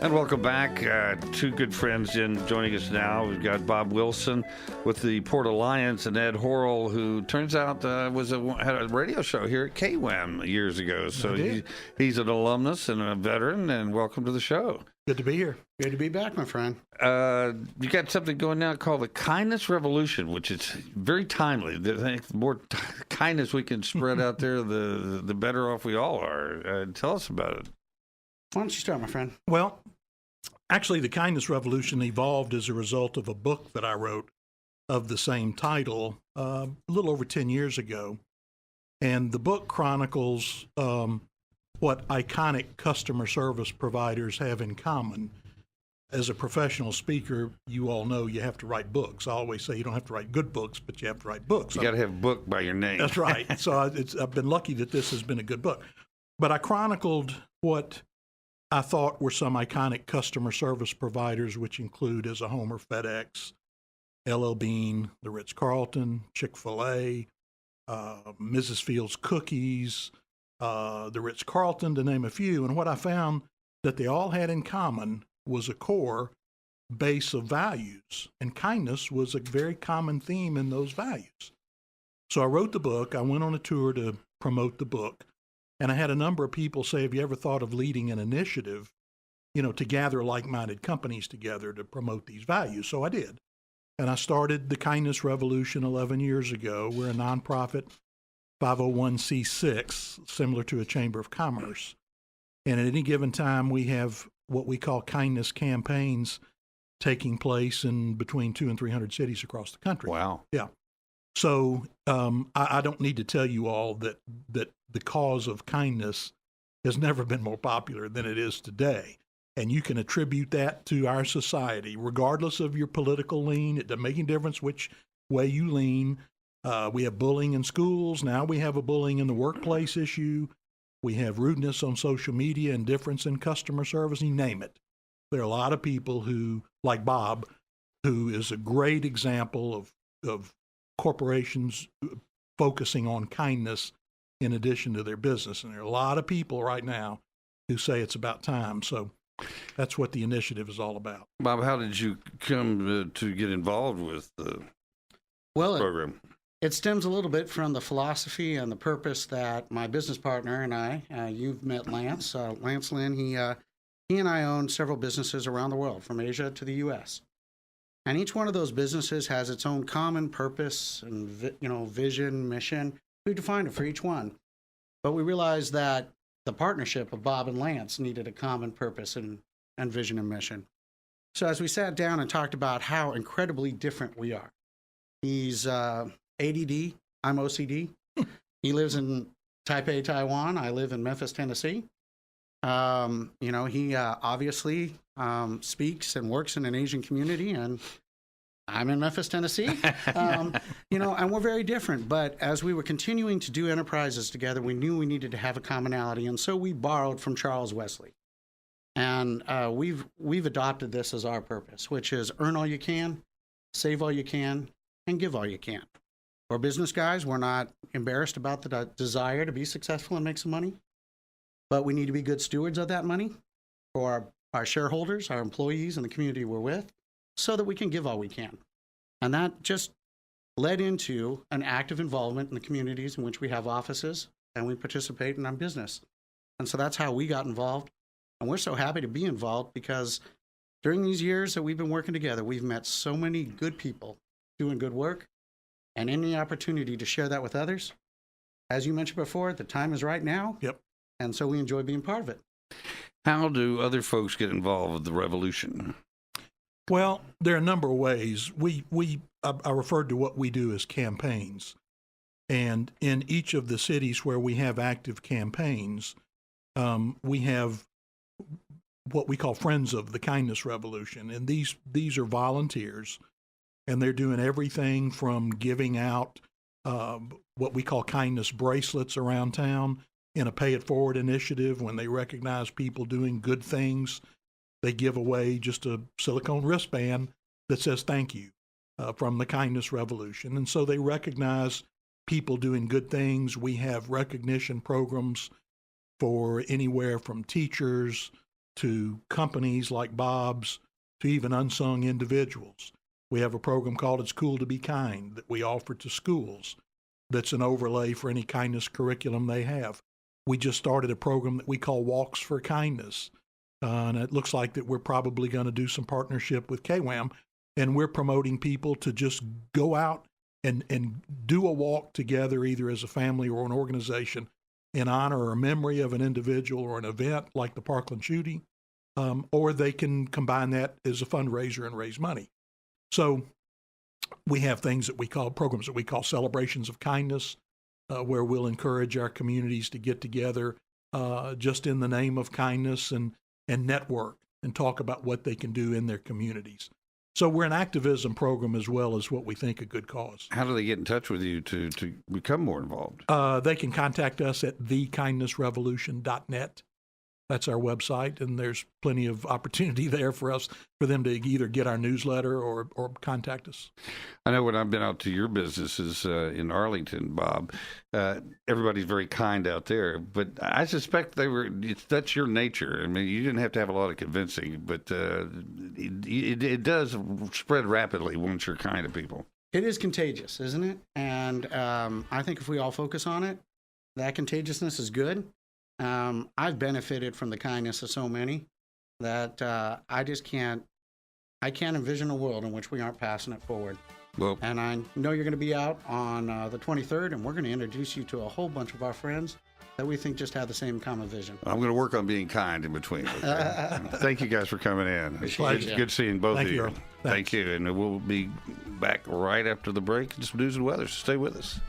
And welcome back. Two good friends joining us now. We've got Bob Wilson with the Port Alliance and Ed Horrell, who turns out had a radio show here at KWAM years ago. So he's an alumnus and a veteran, and welcome to the show. Good to be here. Good to be back, my friend. You got something going now called the Kindness Revolution, which is very timely. I think the more kindness we can spread out there, the better off we all are. Tell us about it. Why don't you start, my friend? Well, actually, the Kindness Revolution evolved as a result of a book that I wrote of the same title a little over 10 years ago. And the book chronicles what iconic customer service providers have in common. As a professional speaker, you all know you have to write books. I always say you don't have to write good books, but you have to write books. You got to have a book by your name. That's right. So I've been lucky that this has been a good book. But I chronicled what I thought were some iconic customer service providers, which include as a homer FedEx, LL Bean, the Ritz-Carlton, Chick-fil-A, Mrs. Fields Cookies, the Ritz-Carlton, to name a few. And what I found that they all had in common was a core base of values, and kindness was a very common theme in those values. So I wrote the book. I went on a tour to promote the book. And I had a number of people say, have you ever thought of leading an initiative, to gather like-minded companies together to promote these values? So I did. And I started the Kindness Revolution 11 years ago. We're a nonprofit 501c6, similar to a Chamber of Commerce. And at any given time, we have what we call kindness campaigns taking place in between 200 and 300 cities across the country. Wow. Yeah. So I don't need to tell you all that the cause of kindness has never been more popular than it is today. And you can attribute that to our society, regardless of your political lean. It doesn't make any difference which way you lean. We have bullying in schools. Now we have a bullying in the workplace issue. We have rudeness on social media, indifference in customer service, you name it. There are a lot of people who, like Bob, who is a great example of corporations focusing on kindness in addition to their business. And there are a lot of people right now who say it's about time. So that's what the initiative is all about. Bob, how did you come to get involved with the program? It stems a little bit from the philosophy and the purpose that my business partner and I, you've met Lance, Lance Lynn, he and I own several businesses around the world, from Asia to the U.S. And each one of those businesses has its own common purpose and vision, mission. We defined it for each one. But we realized that the partnership of Bob and Lance needed a common purpose and vision and mission. So as we sat down and talked about how incredibly different we are, he's ADD, I'm OCD. He lives in Taipei, Taiwan. I live in Memphis, Tennessee. He obviously speaks and works in an Asian community, and I'm in Memphis, Tennessee. And we're very different. But as we were continuing to do enterprises together, we knew we needed to have a commonality, and so we borrowed from Charles Wesley. And we've adopted this as our purpose, which is earn all you can, save all you can, and give all you can. We're business guys. We're not embarrassed about the desire to be successful and make some money. But we need to be good stewards of that money for our shareholders, our employees, and the community we're with, so that we can give all we can. And that just led into an active involvement in the communities in which we have offices and we participate in our business. And so that's how we got involved. And we're so happy to be involved because during these years that we've been working together, we've met so many good people doing good work, and any opportunity to share that with others. As you mentioned before, the time is right now. Yep. And so we enjoy being part of it. How do other folks get involved with the revolution? Well, there are a number of ways. I referred to what we do as campaigns. And in each of the cities where we have active campaigns, we have what we call Friends of the Kindness Revolution. And these are volunteers, and they're doing everything from giving out what we call kindness bracelets around town in a Pay It Forward initiative. When they recognize people doing good things, they give away just a silicone wristband that says thank you from the Kindness Revolution. And so they recognize people doing good things. We have recognition programs for anywhere from teachers to companies like Bob's, to even unsung individuals. We have a program called It's Cool to Be Kind that we offer to schools that's an overlay for any kindness curriculum they have. We just started a program that we call Walks for Kindness. And it looks like that we're probably going to do some partnership with KWAM, and we're promoting people to just go out and do a walk together, either as a family or an organization, in honor or memory of an individual or an event like the Parkland shooting, or they can combine that as a fundraiser and raise money. So we have things that we call programs that we call Celebrations of Kindness, where we'll encourage our communities to get together just in the name of kindness and network and talk about what they can do in their communities. So we're an activism program as well as what we think a good cause. How do they get in touch with you to become more involved? They can contact us at thekindnessrevolution.net. That's our website, and there's plenty of opportunity there for them to either get our newsletter or contact us. I know when I've been out to your businesses in Arlington, Bob, everybody's very kind out there, but I suspect that's your nature. I mean, you didn't have to have a lot of convincing, but it does spread rapidly once you're kind to people. It is contagious, isn't it? And I think if we all focus on it, that contagiousness is good. I've benefited from the kindness of so many that I can't envision a world in which we aren't passing it forward. Well, and I know you're going to be out on the 23rd, and we're going to introduce you to a whole bunch of our friends that we think just have the same common vision. I'm going to work on being kind in between. Okay? Thank you guys for coming in. It's good seeing both of you. Thank you. And we'll be back right after the break. Just news and weather, so stay with us.